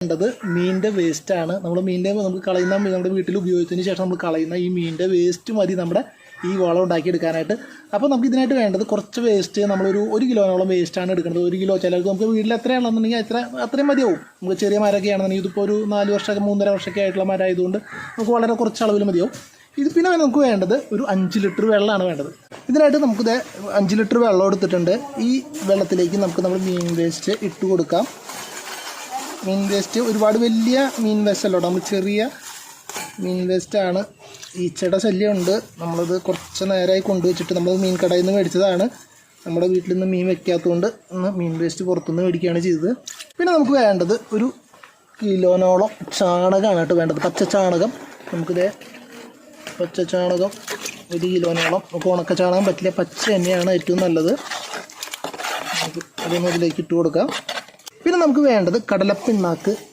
വേണ്ടത് മീനിൻ്റെ വേസ്റ്റാണ്. നമുക്ക് കളയുന്ന നമ്മുടെ വീട്ടിൽ ഉപയോഗിച്ചതിന് ശേഷം നമ്മൾ കളയുന്ന ഈ മീനിൻ്റെ വേസ്റ്റ് മതി നമ്മുടെ ഈ വളം ഉണ്ടാക്കിയെടുക്കാനായിട്ട്. അപ്പോൾ നമുക്ക് ഇതിനായിട്ട് വേണ്ടത് കുറച്ച് വേസ്റ്റ്, ഒരു കിലോനോളം വേസ്റ്റാണ് എടുക്കുന്നത്. 1 കിലോ ചിലർക്ക് നമുക്ക് വീട്ടിൽ എത്രയാണെന്നുണ്ടെങ്കിൽ അത്രയും മതിയാവും. നമുക്ക് ചെറിയ മരമൊക്കെ ആണെന്നുണ്ടെങ്കിൽ ഇതിപ്പോൾ ഒരു 4 വർഷമൊക്കെ 3.5 വർഷമൊക്കെ ആയിട്ടുള്ള മരമായതുകൊണ്ട് നമുക്ക് വളരെ കുറച്ച് അളവിൽ മതിയാവും. പിന്നെ നമുക്ക് വേണ്ടത് ഒരു 5 ലിറ്റർ വെള്ളമാണ് വേണ്ടത്. ഇതിനായിട്ട് നമുക്ക് 5 ലിറ്റർ വെള്ളം എടുത്തിട്ടുണ്ട്. ഈ വെള്ളത്തിലേക്ക് നമ്മൾ മീൻ വേസ്റ്റ് ഇട്ട് കൊടുക്കാം. മീൻ വേസ്റ്റ് ഒരുപാട് വലിയ മീൻ വേസ്റ്റ് അല്ല, നമ്മൾ ചെറിയ മീൻ വേസ്റ്റാണ്. ഈച്ചയുടെ ശല്യമുണ്ട്. നമ്മളത് കുറച്ച് നേരമായി കൊണ്ടുവച്ചിട്ട് നമ്മൾ മീൻ കടയിൽ നിന്ന് മേടിച്ചതാണ്. നമ്മുടെ വീട്ടിൽ നിന്ന് മീൻ വെക്കാത്തതുകൊണ്ട് മീൻ വേസ്റ്റ് പുറത്തുനിന്ന് മേടിക്കുകയാണ് ചെയ്തത്. പിന്നെ നമുക്ക് വേണ്ടത് 1 കിലോനോളം ചാണകമാണ് കേട്ടോ വേണ്ടത്. പച്ചച്ചാണകം. പച്ചച്ചാണകം 1 കിലോനോളം. നമുക്ക് ഉണക്ക ചാണകം പറ്റില്ല, പച്ച തന്നെയാണ് ഏറ്റവും നല്ലത്. അതൊന്നും ഇതിലേക്ക് ഇട്ട് കൊടുക്കാം. പിന്നെ നമുക്ക് വേണ്ടത് കടലപ്പിണ്ണാക്ക്